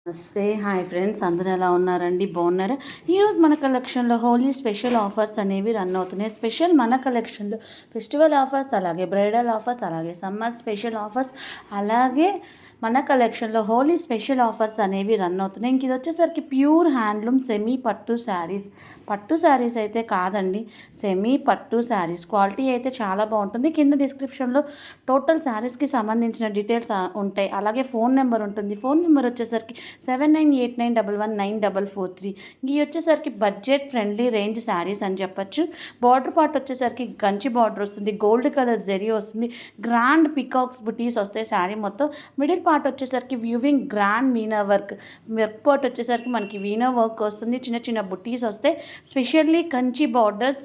నమస్తే hi friends, అందరూ ఎలా ఉన్నారండి? బాగున్నారా? ఈరోజు మన కలెక్షన్లో హోలీ స్పెషల్ ఆఫర్స్ అనేవి రన్ అవుతున్నాయి. స్పెషల్ మన కలెక్షన్లో ఫెస్టివల్ ఆఫర్స్, అలాగే బ్రైడల్ ఆఫర్స్, అలాగే సమ్మర్ స్పెషల్ ఆఫర్స్, అలాగే మన కలెక్షన్లో హోలీ స్పెషల్ ఆఫర్స్ అనేవి రన్ అవుతున్నాయి. ఇంక ఇది వచ్చేసరికి ప్యూర్ హ్యాండ్లూమ్ సెమీ పట్టు శారీస్. పట్టు శారీస్ అయితే కాదండి, సెమీ పట్టు శారీస్. క్వాలిటీ అయితే చాలా బాగుంటుంది. కింద డిస్క్రిప్షన్లో టోటల్ శారీస్కి సంబంధించిన డీటెయిల్స్ ఉంటాయి. అలాగే ఫోన్ నెంబర్ ఉంటుంది. ఫోన్ నెంబర్ వచ్చేసరికి 7989119443. ఇవి వచ్చేసరికి బడ్జెట్ ఫ్రెండ్లీ రేంజ్ శారీస్ అని చెప్పచ్చు. బార్డర్ పార్ట్ వచ్చేసరికి గంచి బార్డర్ వస్తుంది, గోల్డ్ కలర్ జెరీ వస్తుంది, గ్రాండ్ పికాక్స్ బుటీస్ వస్తాయి శారీ మొత్తం. మిడిల్ పార్ట్ వచ్చేసరికి weaving grand meena work part వచ్చేసరికి మనకి వీనా వర్క్ వస్తుంది, చిన్న చిన్న బుటీస్ వస్తాయి. Specially Kanchi borders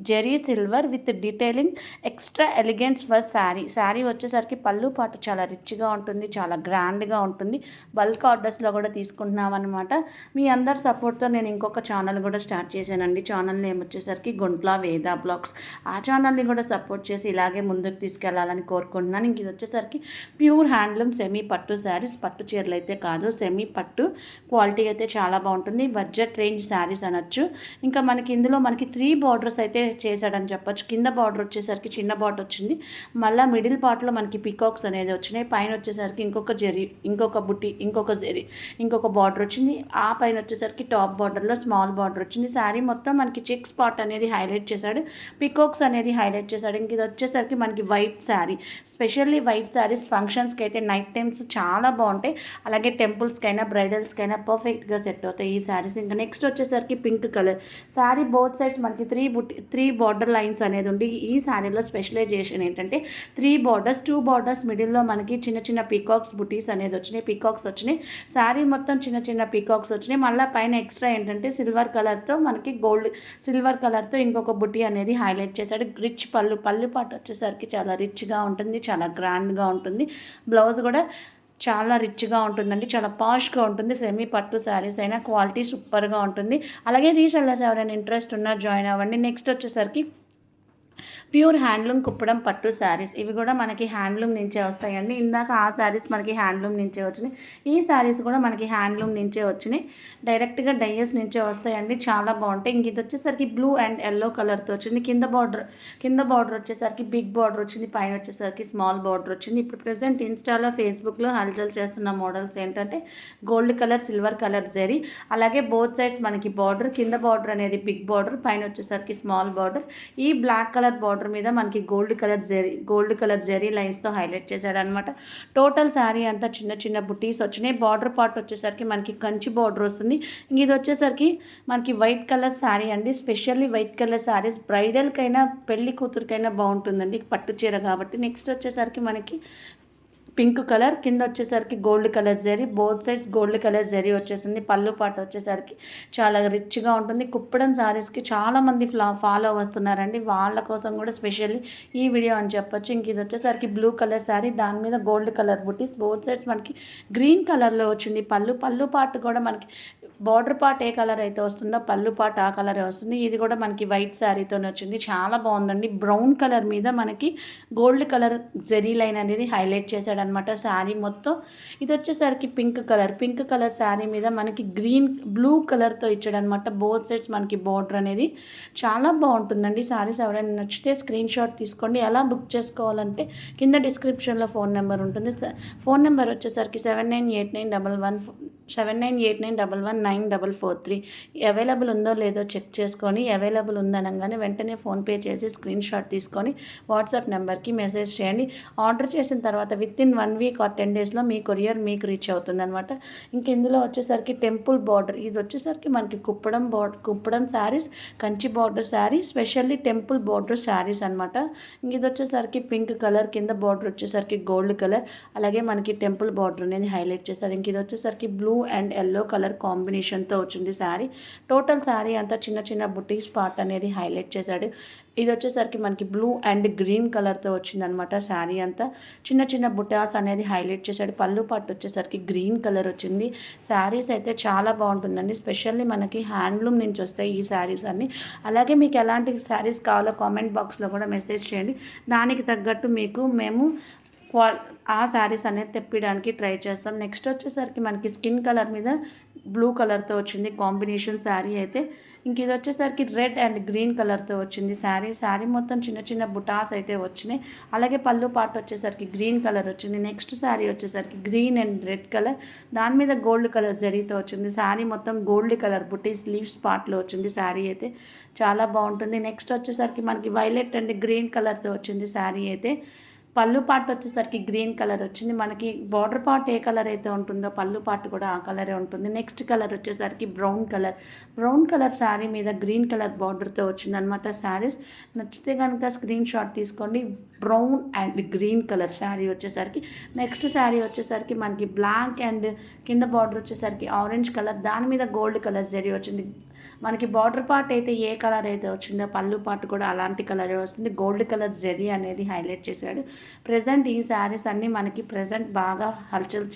zari silver with detailing extra elegance for sari వచ్చేసరికి పళ్ళు పాటు చాలా రిచ్గా ఉంటుంది, చాలా గ్రాండ్గా ఉంటుంది. బల్క్ ఆర్డర్స్లో కూడా తీసుకుంటున్నాం అనమాట. మీ అందరి సపోర్ట్తో నేను ఇంకొక ఛానల్ కూడా స్టార్ట్ చేశానండి. ఛానల్ నేమ్ వచ్చేసరికి గుంట్ల వేద బ్లాగ్స్. ఆ ఛానల్ని కూడా సపోర్ట్ చేసి ఇలాగే ముందుకు తీసుకెళ్లాలని కోరుకుంటున్నాను. ఇంక ఇది వచ్చేసరికి ప్యూర్ హ్యాండ్లూమ్ సెమీ పట్టు శారీస్. పట్టు చీరలు అయితే కాదు, సెమీ పట్టు. క్వాలిటీ అయితే చాలా బాగుంటుంది. బడ్జెట్ రేంజ్ శారీస్ అనొచ్చు. ఇంకా మనకి ఇందులో మనకి 3 బార్డర్స్ అయితే చేశాడని చెప్పొచ్చు. కింద బార్డర్ వచ్చేసరికి చిన్న బార్డర్ వచ్చింది, మళ్ళీ మిడిల్ పార్ట్లో మనకి పికాక్స్ అనేది వచ్చినాయి, పైన వచ్చేసరికి ఇంకొక జెరీ, ఇంకొక బుట్టి, ఇంకొక జెరీ, ఇంకొక బార్డర్ వచ్చింది. ఆ పైన వచ్చేసరికి టాప్ బార్డర్లో స్మాల్ బార్డర్ వచ్చింది. శారీ మొత్తం మనకి చెక్ స్పాట్ అనేది హైలైట్ చేశాడు, పికాక్స్ అనేది హైలైట్ చేశాడు. ఇంక ఇది వచ్చేసరికి మనకి white sari. Specially white saris ఫంక్షన్స్కి అయితే నైట్ టైమ్స్ చాలా బాగుంటాయి. అలాగే టెంపుల్స్కైనా బ్రైడల్స్కైనా పర్ఫెక్ట్గా సెట్ అవుతాయి ఈ శారీస్. ఇంకా నెక్స్ట్ వచ్చేసరికి pink colour sari. Both sides మనకి 3 బార్డర్ లైన్స్ అనేది ఉండి, ఈ శారీలో స్పెషలైజేషన్ ఏంటంటే 3 బార్డర్స్, 2 బార్డర్స్ మిడిల్లో మనకి చిన్న చిన్న పీకాక్స్ బుటీస్ అనేది వచ్చినాయి, పీకాక్స్ వచ్చినాయి. శారీ మొత్తం చిన్న చిన్న పీకాక్స్ వచ్చినాయి. మళ్ళీ పైన ఎక్స్ట్రా ఏంటంటే సిల్వర్ కలర్తో మనకి సిల్వర్ కలర్తో ఇంకొక బుటీ అనేది హైలైట్ చేశాడు. రిచ్ పళ్ళు పాటు వచ్చేసరికి చాలా రిచ్గా ఉంటుంది, చాలా గ్రాండ్గా ఉంటుంది. బ్లౌజ్ కూడా చాలా రిచ్గా ఉంటుందండి, చాలా పాష్గా ఉంటుంది. సెమీ పట్టు శారీస్ అయినా క్వాలిటీ సూపర్గా ఉంటుంది. అలాగే రీసెల్లర్స్ ఎవరైనా ఇంట్రెస్ట్ ఉన్నా జాయిన్ అవ్వండి. నెక్స్ట్ వచ్చేసరికి ప్యూర్ హ్యాండ్లూమ్ కుప్పడం పట్టు శారీస్. ఇవి కూడా మనకి హ్యాండ్లూమ్ నుంచే వస్తాయండి. ఇందాక ఆ శారీస్ మనకి హ్యాండ్లూమ్ నుంచే వచ్చినాయి, ఈ శారీస్ కూడా మనకి హ్యాండ్లూమ్ నుంచే వచ్చినాయి. డైరెక్ట్గా డైయస్ నుంచే వస్తాయండి, చాలా బాగుంటాయి. ఇంక ఇది వచ్చేసరికి బ్లూ అండ్ ఎల్లో కలర్తో వచ్చింది. కింద బార్డర్ వచ్చేసరికి బిగ్ బార్డర్ వచ్చింది, పైన వచ్చేసరికి స్మాల్ బార్డర్ వచ్చింది. ఇప్పుడు ప్రజెంట్ ఇన్స్టాలో ఫేస్బుక్లో హల్చల్ చేస్తున్న మోడల్స్ ఏంటంటే gold colour, silver colour zari. అలాగే బోత్ సైడ్స్ మనకి బార్డర్, కింద బార్డర్ అనేది బిగ్ బార్డర్, పైన వచ్చేసరికి స్మాల్ బార్డర్. ఈ బ్లాక్ కలర్ బార్డర్ మీద మనకి గోల్డ్ కలర్ జెరీ లైన్స్తో హైలైట్ చేశాడు అనమాట. టోటల్ శారీ అంతా చిన్న చిన్న బుటీస్ వచ్చినాయి. బార్డర్ పార్ట్ వచ్చేసరికి మనకి కంచి బార్డర్ వస్తుంది. ఇది వచ్చేసరికి మనకి వైట్ కలర్ శారీ అండి. స్పెషల్లీ వైట్ కలర్ శారీస్ బ్రైడల్కైనా పెళ్లి కూతురికైనా బాగుంటుందండి, పట్టు చీర కాబట్టి. నెక్స్ట్ వచ్చేసరికి మనకి పింక్ కలర్, కింద వచ్చేసరికి gold colour zari, both sides gold colour zari వచ్చేసింది. పళ్ళు పాట వచ్చేసరికి చాలా రిచ్గా ఉంటుంది. కుప్పడం శారీస్కి చాలామంది ఫాలో వస్తున్నారండి, వాళ్ళ కోసం కూడా స్పెషల్లీ ఈ వీడియో అని చెప్పొచ్చు. ఇంక ఇది వచ్చేసరికి బ్లూ కలర్ శారీ, దాని మీద గోల్డ్ కలర్ బుటీస్, బోత్ సైడ్స్ మనకి గ్రీన్ కలర్లో వచ్చింది. పళ్ళు పాట కూడా మనకి బార్డర్ పార్ట్ ఏ కలర్ అయితే వస్తుందో పళ్ళు పార్ట్ ఆ కలరే వస్తుంది. ఇది కూడా మనకి వైట్ శారీతోనే వచ్చింది, చాలా బాగుందండి. బ్రౌన్ కలర్ మీద మనకి గోల్డ్ కలర్ జెరీ లైన్ అనేది హైలైట్ చేశాడు అనమాట శారీ మొత్తం. ఇది వచ్చేసరికి పింక్ కలర్ శారీ మీద మనకి బ్లూ కలర్తో ఇచ్చాడు అనమాట. బోత్ సైడ్స్ మనకి బార్డర్ అనేది చాలా బాగుంటుందండి. శారీస్ ఎవరైనా నచ్చితే స్క్రీన్ షాట్ తీసుకోండి. ఎలా బుక్ చేసుకోవాలంటే కింద డిస్క్రిప్షన్లో ఫోన్ నెంబర్ ఉంటుంది. ఫోన్ నెంబర్ వచ్చేసరికి 7989119443. అవైలబుల్ ఉందో లేదో చెక్ చేసుకొని, అవైలబుల్ ఉందనగానే వెంటనే ఫోన్పే చేసి స్క్రీన్ షాట్ తీసుకొని వాట్సాప్ నెంబర్కి మెసేజ్ చేయండి. ఆర్డర్ చేసిన తర్వాత వితిన్ 1 వీక్ ఆర్ 10 డేస్లో మీ కొరియర్ మీకు రీచ్ అవుతుంది అనమాట. ఇంక ఇందులో వచ్చేసరికి టెంపుల్ బార్డర్. ఇది వచ్చేసరికి మనకి Kuppadam saris, Kanchi border sari, specially temple border saris అనమాట. ఇంక ఇది వచ్చేసరికి పింక్ కలర్, కింద బార్డర్ వచ్చేసరికి గోల్డ్ కలర్, అలాగే మనకి టెంపుల్ బార్డర్ అనేది హైలైట్ చేశారు. ఇంక ఇది వచ్చేసరికి బ్లూ అండ్ ఎల్లో కలర్ కాంబినేషన్తో వచ్చింది శారీ. టోటల్ శారీ అంతా చిన్న చిన్న బుటీస్ పార్ట్ అనేది హైలైట్ చేశాడు. ఇది వచ్చేసరికి మనకి బ్లూ అండ్ గ్రీన్ కలర్తో వచ్చిందనమాట. శారీ అంతా చిన్న చిన్న బుటాస్ అనేది హైలైట్ చేశాడు. పళ్ళు పట్టు వచ్చేసరికి గ్రీన్ కలర్ వచ్చింది. శారీస్ అయితే చాలా బాగుంటుందండి. స్పెషల్లీ మనకి హ్యాండ్లూమ్ నుంచి వస్తాయి ఈ శారీస్ అన్నీ. అలాగే మీకు ఎలాంటి శారీస్ కావాలో కామెంట్ బాక్స్లో కూడా మెసేజ్ చేయండి. దానికి తగ్గట్టు మీకు మేము క్వా ఆ శారీస్ అనేది తెప్పియడానికి ట్రై చేస్తాం. నెక్స్ట్ వచ్చేసరికి మనకి స్కిన్ కలర్ మీద బ్లూ కలర్తో వచ్చింది కాంబినేషన్ శారీ అయితే. ఇంక ఇది వచ్చేసరికి రెడ్ అండ్ గ్రీన్ కలర్తో వచ్చింది శారీ మొత్తం చిన్న చిన్న బుటాస్ అయితే వచ్చినాయి. అలాగే పళ్ళు పార్ట్ వచ్చేసరికి గ్రీన్ కలర్ వచ్చింది. నెక్స్ట్ శారీ వచ్చేసరికి గ్రీన్ అండ్ రెడ్ కలర్, దాని మీద గోల్డ్ కలర్ జరీతో వచ్చింది. శారీ మొత్తం గోల్డ్ కలర్ బుటీ స్లీవ్స్ పార్ట్లో వచ్చింది శారీ అయితే. చాలా బాగుంటుంది. నెక్స్ట్ వచ్చేసరికి మనకి వైలెట్ అండ్ గ్రీన్ కలర్తో వచ్చింది శారీ అయితే. పళ్ళు పార్ట్ వచ్చేసరికి గ్రీన్ కలర్ వచ్చింది. మనకి బార్డర్ పార్ట్ ఏ కలర్ అయితే ఉంటుందో పళ్ళు పార్ట్ కూడా ఆ కలరే ఉంటుంది. నెక్స్ట్ కలర్ వచ్చేసరికి బ్రౌన్ కలర్ శారీ మీద గ్రీన్ కలర్ బార్డర్తో వచ్చింది అనమాట శారీస్. నచ్చితే కనుక స్క్రీన్ షాట్ తీసుకోండి. Brown and green colour sari వచ్చేసరికి. నెక్స్ట్ శారీ వచ్చేసరికి మనకి బ్లాక్ అండ్ కింద బార్డర్ వచ్చేసరికి ఆరెంజ్ కలర్, దాని మీద గోల్డ్ కలర్ జరీ వచ్చింది. మనకి బార్డర్ పార్ట్ అయితే ఏ కలర్ అయితే వచ్చిందో పళ్ళు పార్ట్ కూడా అలాంటి కలరే వస్తుంది. గోల్డ్ కలర్ జరీ అనేది హైలైట్ చేశాడు. ప్రజెంట్ ఈ శారీస్ అన్నీ మనకి ప్రజెంట్ బాగా హల్చల్